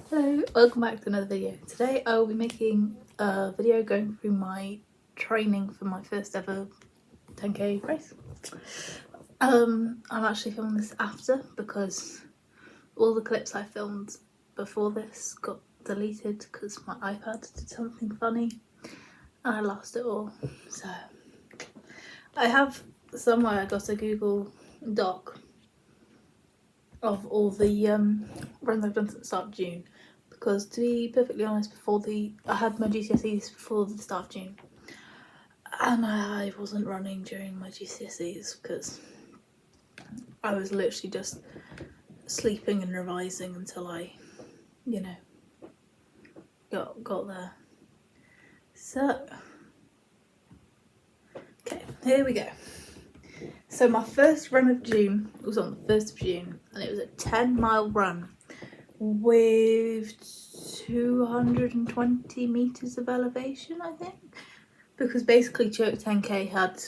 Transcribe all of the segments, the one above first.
Hello, welcome back to another video. Today I will be making a video going through my training for my first ever 10k race. I'm actually filming this after because all the clips I filmed before this got deleted because my iPad did something funny and I lost it all. So I have somewhere I got a Google Doc of all the runs I've done since the start of June. Because to be perfectly honest, I had my GCSEs before the start of June, and I wasn't running during my GCSEs because I was literally just sleeping and revising until I, got there. So, okay, here we go. So my first run of June was on the 1st of June, and it was a 10-mile run with 220 meters of elevation, I think, because basically Chirk 10k had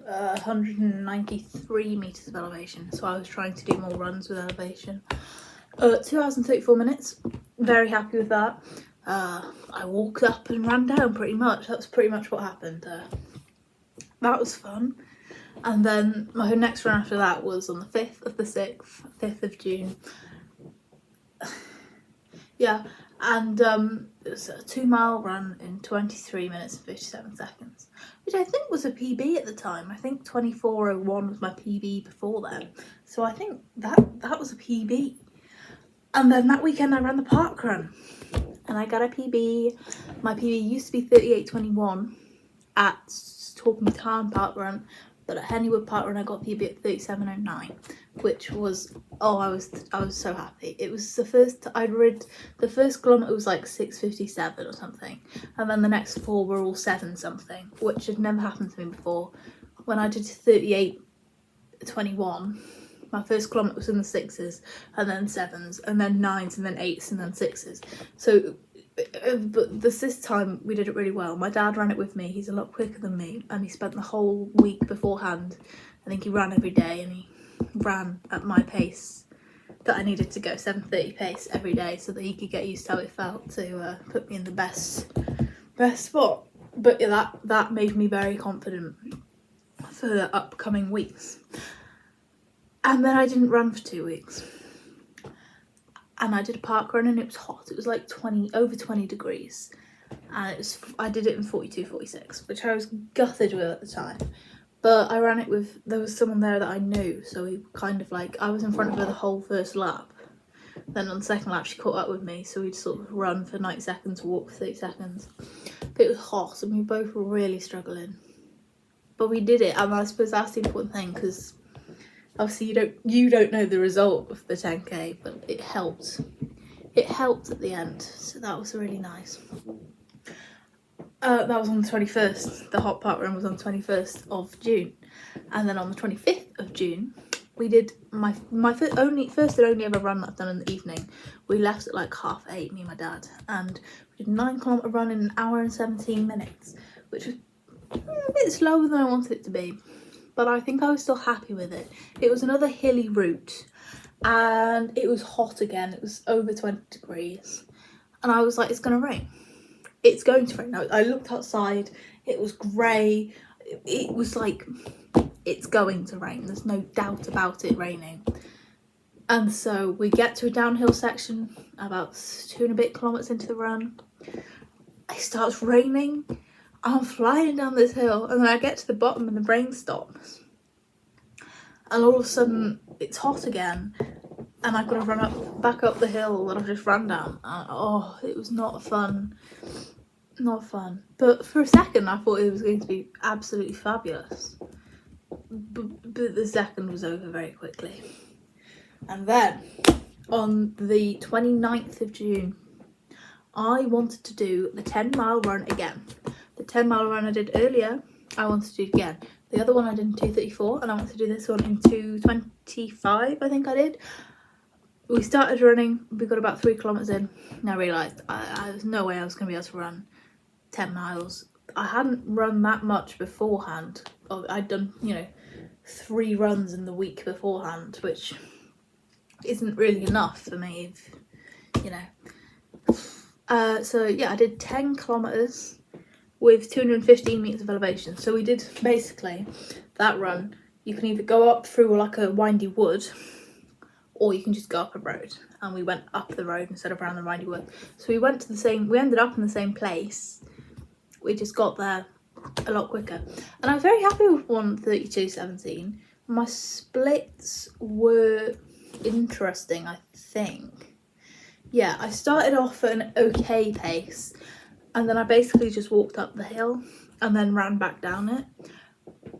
193 meters of elevation, so I was trying to do more runs with elevation. 2 hours and 34 minutes, very happy with that. I walked up and ran down pretty much. That's pretty much what happened. That was fun. And then my next run after that was on the 5th of the 6th, 5th of June. Yeah, and it was a 2-mile run in 23 minutes and 57 seconds, which I think was a PB at the time. I think 24:01 was my PB before then, so I think that was a PB. And then that weekend I ran the park run, and I got a PB. My PB used to be 38:21 at Torquay Town Park Run, but at Hennywood Park Run I got PB at 37:09, which was, I was so happy. It was the first I'd rid. The first kilometre was like 6:57 or something, and then the next 4 were all 7 something, which had never happened to me before. When I did 38:21, my first kilometre was in the 6s, and then 7s, and then 9s, and then 8s, and then 6s. So, but this time we did it really well. My dad ran it with me. He's a lot quicker than me, and he spent the whole week beforehand, I think he ran every day, and he ran at my pace that I needed to go, 7:30 pace every day, so that he could get used to how it felt to put me in the best spot. But yeah, that made me very confident for the upcoming weeks. And then I didn't run for 2 weeks, and I did a park run, and it was hot. It was like over 20 degrees, and I did it in 42:46, which I was gutted with at the time. But I ran it with, there was someone there that I knew, so we kind of like, I was in front of her the whole first lap. Then on the second lap she caught up with me, so we'd sort of run for 90 seconds, walk for 30 seconds. But it was hot and we both were really struggling. But we did it, and I suppose that's the important thing, because obviously you don't know the result of the 10k, but it helped. It helped at the end, so that was really nice. That was on the 21st. The hot park run was on the 21st of June, and then on the 25th of June we did my first and only ever run that I've done in the evening. We left at like 8:30, me and my dad, and we did a 9-kilometre run in 1 hour and 17 minutes, which was a bit slower than I wanted it to be, but I think I was still happy with it. It was another hilly route, and it was hot again. It was over 20 degrees, and I was like, it's gonna rain. It's going to rain. I looked outside, it was grey. It was like, it's going to rain. There's no doubt about it raining. And so we get to a downhill section about 2 and a bit kilometres into the run. It starts raining. I'm flying down this hill, and then I get to the bottom and the rain stops. And all of a sudden it's hot again, and I've got to run back up the hill that I've just ran down. It was not fun. Not fun. But for a second I thought it was going to be absolutely fabulous. But the second was over very quickly. And then on the 29th of June, I wanted to do the 10-mile run again. The 10-mile run I did earlier, I wanted to do again. The other one I did in 2:34, and I want to do this one in 2:25, I think I did. We started running, we got about 3 kilometres in, and I realised there's no way I was going to be able to run 10 miles. I hadn't run that much beforehand. I'd done, 3 runs in the week beforehand, which isn't really enough for me. you know. So yeah, I did 10 kilometers with 215 meters of elevation. So we did basically that run. You can either go up through like a windy wood, or you can just go up a road. And we went up the road instead of around the windy wood. So we ended up in the same place. We just got there a lot quicker. And I was very happy with 1:32.17. My splits were interesting, I think. Yeah, I started off at an okay pace, and then I basically just walked up the hill and then ran back down it.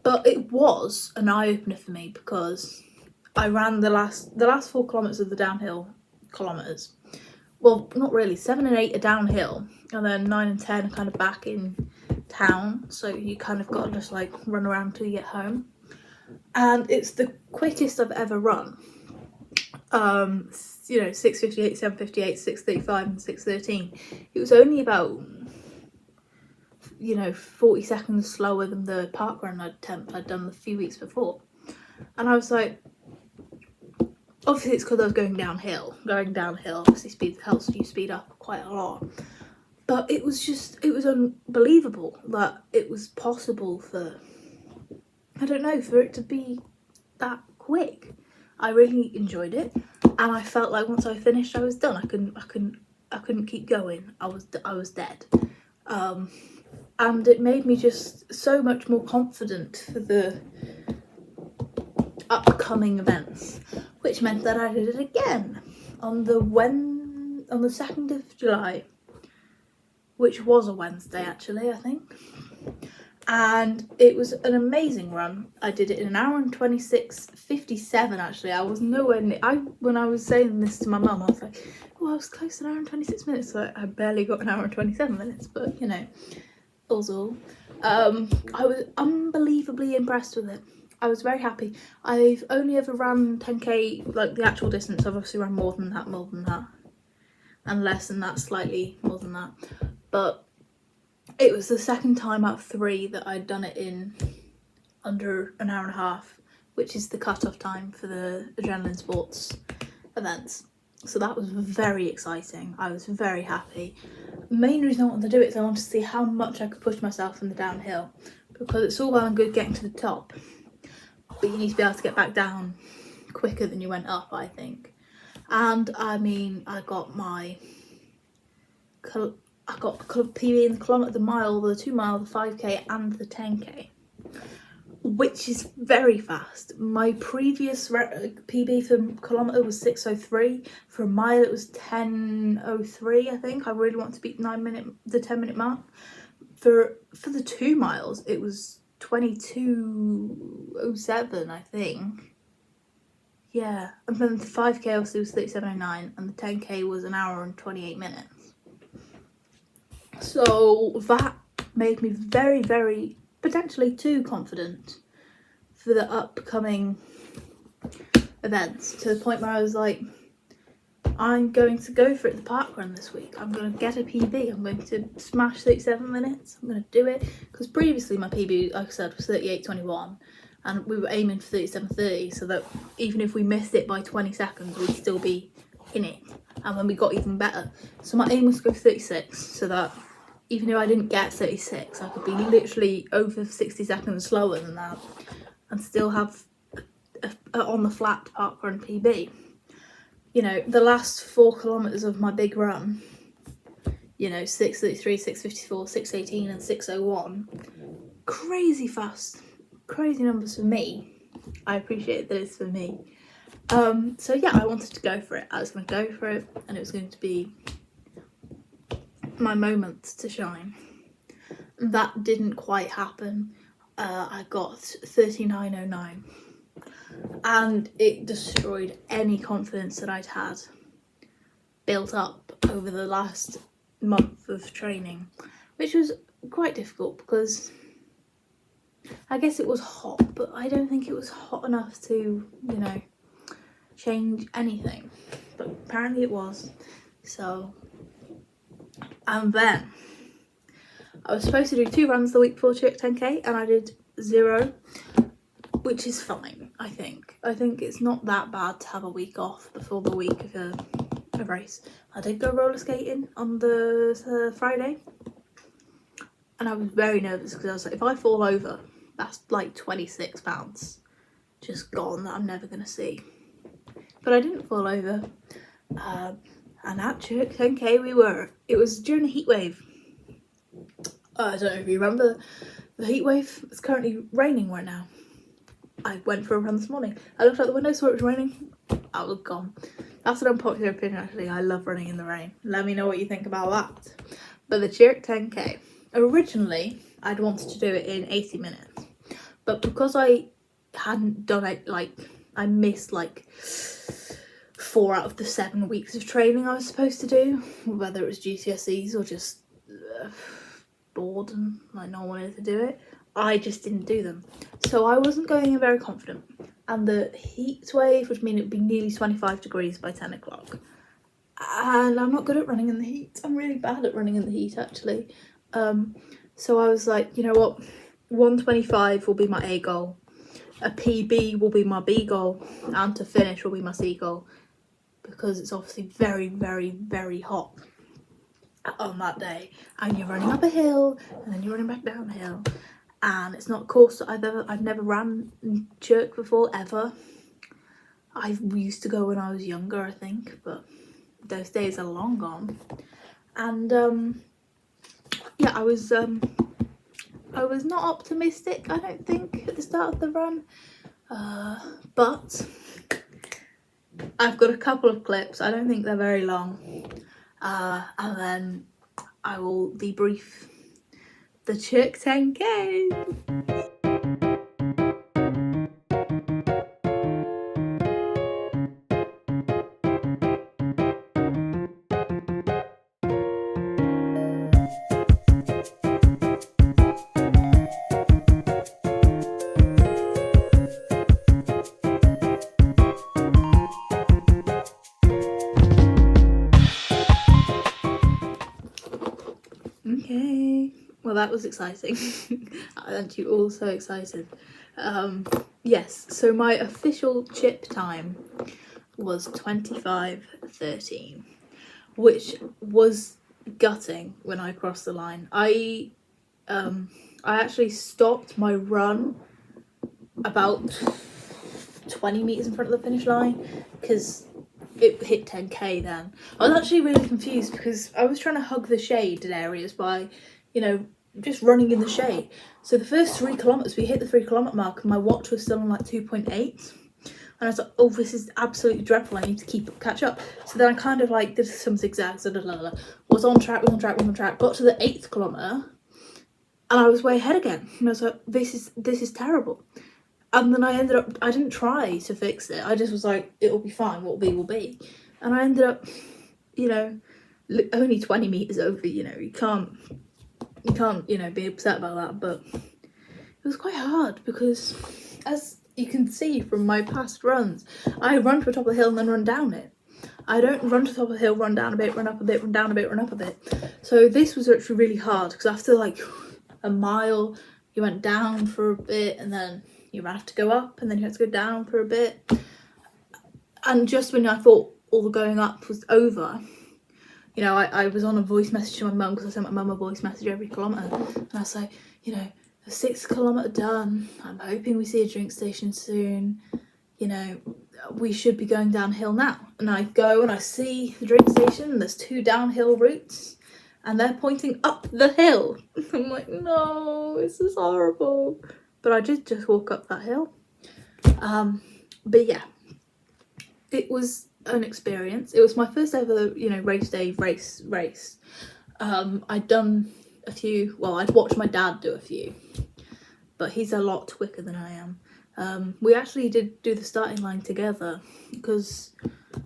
But it was an eye-opener for me because I ran the last 4 kilometres of the downhill kilometres. Well, not really. 7 and 8 are downhill, and then 9 and 10 are kind of back in town. So you kind of got to just like run around till you get home. And it's the quickest I've ever run. 6:58, 7:58, 6:35, and 6:13. It was only about 40 seconds slower than the park run attempt I'd done a few weeks before. And I was like, obviously it's because I was going downhill. Obviously helps you speed up quite a lot. But it was unbelievable that it was possible for it to be that quick. I really enjoyed it, and I felt like once I finished, I was done. I couldn't keep going. I was dead. And it made me just so much more confident for the upcoming events, which meant that I did it again on the 2nd of July, which was a Wednesday actually, I think. And it was an amazing run. I did it in 1 hour and 26:57 actually. I was nowhere near. When I was saying this to my mum, I was like, oh, I was close to 1 hour and 26 minutes. So I barely got 1 hour and 27 minutes, but all's all. I was unbelievably impressed with it. I was very happy. I've only ever run 10k, like the actual distance. I've obviously run more than that, and less than that, slightly more than that. But it was the second time out of 3 that I'd done it in under an hour and a half, which is the cut-off time for the adrenaline sports events. So that was very exciting. I was very happy. The main reason I wanted to do it is I wanted to see how much I could push myself in the downhill, because it's all well and good getting to the top, but you need to be able to get back down quicker than you went up, I think. And I mean, I got PB in the kilometre, the mile, the 2 mile, the 5k and the 10k, which is very fast. My previous PB for kilometre was 6:03. For a mile it was 10:03, I think. I really want to beat the 10-minute mark. For the 2 miles it was 22:07, I think. Yeah, and then the 5k obviously was 37:09, and the 10k was 1 hour and 28 minutes. So that made me very, very, potentially too confident for the upcoming events, to the point where I was like, I'm going to go for it, the park run this week. I'm going to get a PB. I'm going to smash 37 minutes. I'm going to do it. Because previously my PB, like I said, was 38:21. And we were aiming for 37:30. So that even if we missed it by 20 seconds, we'd still be in it. And then we got even better. So my aim was to go for 36. So that even if I didn't get 36, I could be literally over 60 seconds slower than that. And still have a on the flat park run PB. The last 4 kilometres of my big run, 6:33, 6:54, 6:18 and 6:01. Crazy fast. Crazy numbers for me. I appreciate that it's for me. So yeah, I wanted to go for it. I was going to go for it, and it was going to be my moment to shine. That didn't quite happen. I got 39:09. And it destroyed any confidence that I'd had built up over the last month of training, which was quite difficult because I guess it was hot, but I don't think it was hot enough to, change anything. But apparently it was. So, and then I was supposed to do 2 runs the week before Chirk 10k, and I did 0. Which is fine, I think. I think it's not that bad to have a week off before the week of a a race. I did go roller skating on the Friday, and I was very nervous because I was like, if I fall over, that's like £26 just gone that I'm never going to see. But I didn't fall over. And at Chirk 10k it was during a heat wave. I don't know if you remember the heat wave. It's currently raining right now. I went for a run this morning. I looked out the window, saw it was raining. I was gone. That's an unpopular opinion actually. I love running in the rain. Let me know what you think about that. But the Chirk 10k, originally I'd wanted to do it in 80 minutes. But because I hadn't done it, like I missed like 4 out of the 7 weeks of training I was supposed to do, whether it was GCSEs or just bored and like no one wanted to do it, I just didn't do them. So I wasn't going in very confident, and the heat wave would mean it would be nearly 25 degrees by 10 o'clock, and I'm not good at running in the heat. I'm really bad at running in the heat actually. So I was like, you know what, 125 will be my A goal, a PB will be my B goal, and to finish will be my C goal, because it's obviously very, very, very hot on that day, and you're running up a hill and then you're running back down a hill, and it's not a course that I've never ran in Chirk before ever. I used to go when I was younger, I think, but those days are long gone. And yeah, I was not optimistic, I don't think, at the start of the run, but I've got a couple of clips. I don't think they're very long, and then I will debrief the Chirk 10k. Okay, well that was exciting. Aren't you all so excited? Yes, so my official chip time was 25:13, which was gutting when I crossed the line. I actually stopped my run about 20 meters in front of the finish line because it hit 10k then. I was actually really confused because I was trying to hug the shaded areas by, you know, just running in the shade. So the first 3 kilometers, we hit the 3 kilometer mark and my watch was still on like 2.8. And I was like, oh, this is absolutely dreadful. I need to catch up. So then I kind of like did some zigzags, was on track, got to the 8th kilometer and I was way ahead again. And I was like, this is terrible. And then I didn't try to fix it. I just was like, it'll be fine, what will be will be. And I ended up, you know, only 20 meters over, you know, you can't, you know, be upset about that. But it was quite hard because, as you can see from my past runs, I run to the top of the hill and then run down it. I don't run to the top of the hill, run down a bit, run up a bit, run down a bit, run up a bit. So this was actually really hard because after like a mile, you went down for a bit and then you have to go up and then you have to go down for a bit. And just when I thought all the going up was over, you know, I was on a voice message to my mum because I sent my mum a voice message every kilometre. And I was like, you know, the 6th kilometre done. I'm hoping we see a drink station soon. You know, we should be going downhill now. And I go and I see the drink station and there's 2 downhill routes and they're pointing up the hill. I'm like, no, this is horrible. But I did just walk up that hill. But yeah, it was an experience. It was my first ever, you know, race day race. I'd done a few, well, I'd watched my dad do a few, but he's a lot quicker than I am. We actually did do the starting line together because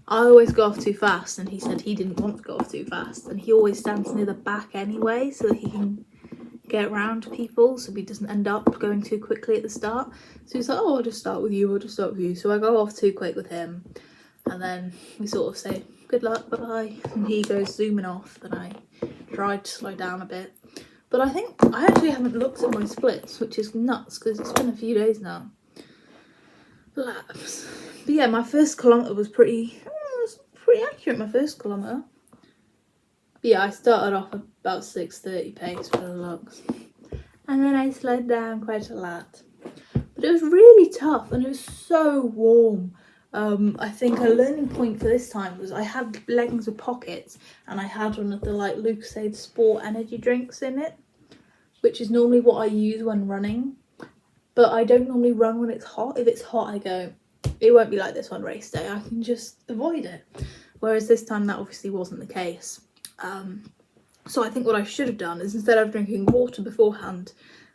I always go off too fast and he said he didn't want to go off too fast, and he always stands near the back anyway so that he can get around people so he doesn't end up going too quickly at the start. So he's like, oh, I'll just start with you. So I go off too quick with him and then we sort of say good luck, bye bye, and he goes zooming off. Then I tried to slow down a bit, but I think I actually haven't looked at my splits, which is nuts because it's been a few days now. Laps. But yeah, my first kilometre was pretty pretty accurate my first kilometre. But yeah, I started off about 6:30 pace for the looks. And then I slowed down quite a lot. But it was really tough and it was so warm. I think a learning point for this time was I had leggings with pockets and I had one of the like Lucozade Sport energy drinks in it, which is normally what I use when running. But I don't normally run when it's hot. If it's hot, I go, it won't be like this on race day. I can just avoid it. Whereas this time that obviously wasn't the case. So I think what I should have done is instead of drinking water beforehand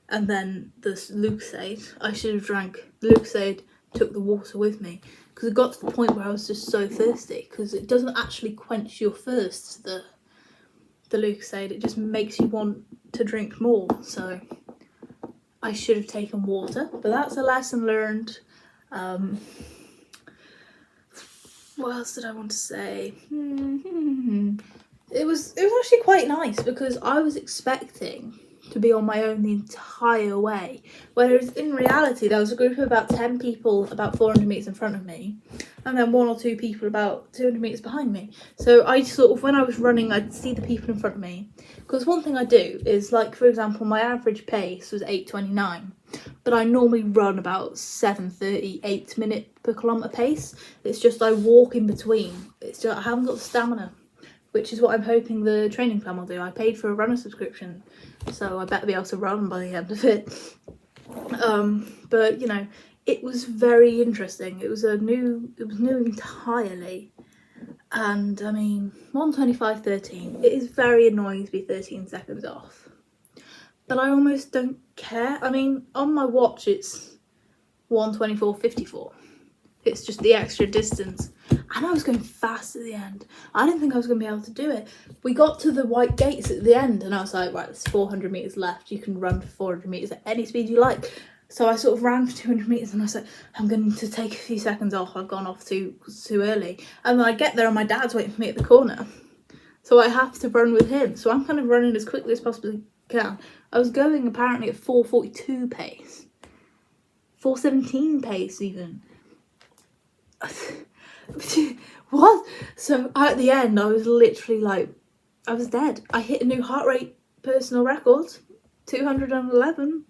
and then the Lucozade, I should have drank the Lucozade, took the water with me. Because it got to the point where I was just so thirsty. Because it doesn't actually quench your thirst, the Lucozade. It just makes you want to drink more. So I should have taken water. But that's a lesson learned. What else did I want to say? It was actually quite nice because I was expecting to be on my own the entire way, whereas in reality there was a group of about 10 people about 400 metres in front of me and then 1 or 2 people about 200 metres behind me. So I sort of, when I was running, I'd see the people in front of me, because one thing I do is, like, for example, my average pace was 8:29, but I normally run about 7:30, 8 minute per kilometre pace. It's just I walk in between. It's just I haven't got the stamina, which is what I'm hoping the training plan will do. I paid for a runner subscription, so I better be able to run by the end of it. But you know, it was very interesting. It was new entirely. And I mean, 1:25.13, it is very annoying to be 13 seconds off. But I almost don't care. I mean, on my watch it's 1:24.54. It's just the extra distance. And I was going fast at the end. I didn't think I was going to be able to do it. We got to the white gates at the end and I was like, right, there's 400 metres left. You can run for 400 metres at any speed you like. So I sort of ran for 200 metres and I was like, I'm going to take a few seconds off. I've gone off too early. And then I get there and my dad's waiting for me at the corner. So I have to run with him. So I'm kind of running as quickly as possibly can. I was going apparently at 4:42 pace. 4:17 pace even. What? So at the end I was literally like, I was dead. I hit a new heart rate personal record, 211.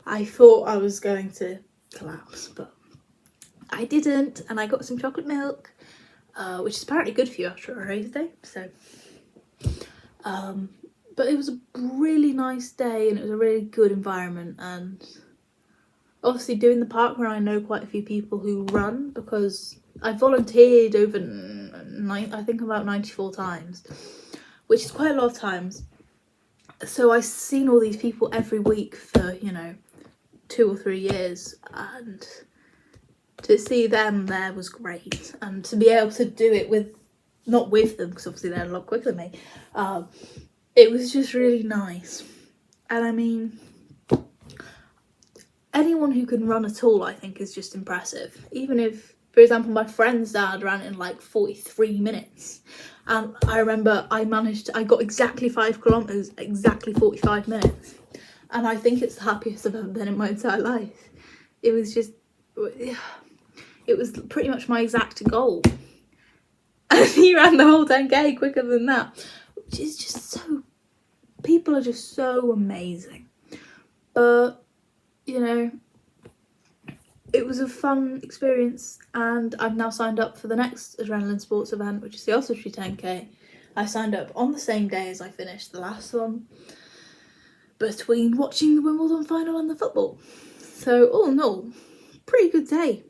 I thought I was going to collapse, but I didn't, and I got some chocolate milk, which is apparently good for you after a race day. So but it was a really nice day and it was a really good environment, and obviously doing the park run, I know quite a few people who run because I volunteered over, I think about 94 times, which is quite a lot of times. So I've seen all these people every week for, you know, 2 or 3 years, and to see them there was great. And to be able to do it with, not with them, because obviously they're a lot quicker than me, it was just really nice. And I mean, anyone who can run at all, I think, is just impressive. Even if, for example, my friend's dad ran in like 43 minutes. And I remember I got exactly 5 kilometres, exactly 45 minutes. And I think it's the happiest I've ever been in my entire life. It was just, it was pretty much my exact goal. And he ran the whole 10k quicker than that, which is just so, people are just so amazing. But, you know, it was a fun experience, and I've now signed up for the next adrenaline sports event, which is the Oswestry 10k. I signed up on the same day as I finished the last one, between watching the Wimbledon final and the football. So all in all, pretty good day.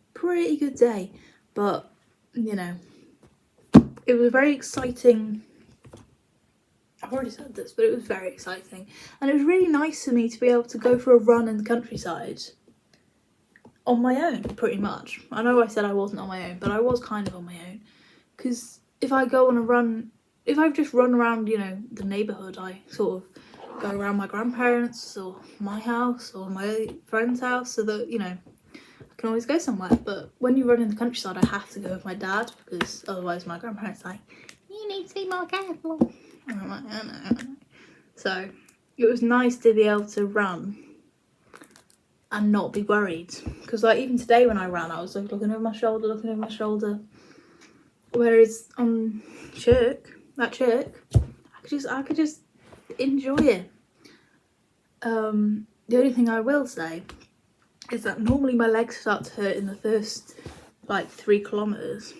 But, you know, it was very exciting. I've already said this, but it was very exciting. And it was really nice for me to be able to go for a run in the countryside on my own, pretty much. I know I said I wasn't on my own, but I was kind of on my own. Because if I go on a run, if I've just run around, you know, the neighbourhood, I sort of go around my grandparents or my house or my friend's house, so that, you know, I can always go somewhere. But when you run in the countryside, I have to go with my dad, because otherwise my grandparents are like, you need to be more careful. And I'm like, I know. So it was nice to be able to run and not be worried, because like even today when I ran, I was like looking over my shoulder, Whereas on Chirk, I could just enjoy it. The only thing I will say is that normally my legs start to hurt in the first like 3 kilometers.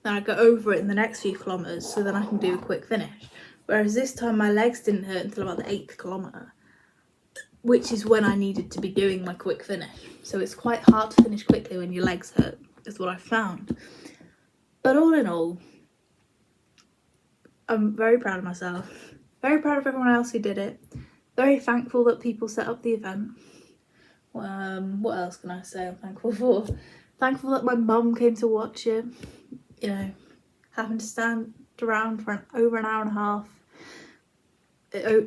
Then I go over it in the next few kilometers, so then I can do a quick finish. Whereas this time my legs didn't hurt until about the 8th kilometer, which is when I needed to be doing my quick finish. So it's quite hard to finish quickly when your legs hurt, is what I found. But all in all, I'm very proud of myself. Very proud of everyone else who did it. Very thankful that people set up the event. What else can I say I'm thankful for? Thankful that my mum came to watch it. You know, having to stand around for over an hour and a half.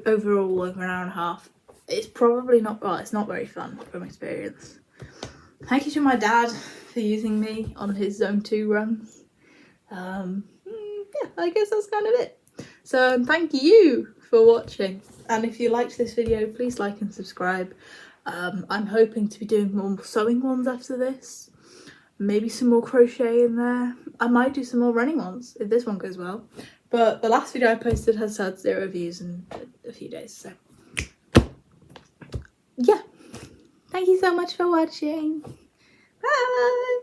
Overall, over an hour and a half. It's probably not, well, it's not very fun from experience. Thank you to my dad for using me on his Zone 2 runs. Yeah, I guess that's kind of it. So thank you for watching. And if you liked this video, please like and subscribe. I'm hoping to be doing more sewing ones after this. Maybe some more crochet in there. I might do some more running ones if this one goes well. But the last video I posted has had 0 views in a few days. So yeah. Thank you so much for watching. Bye!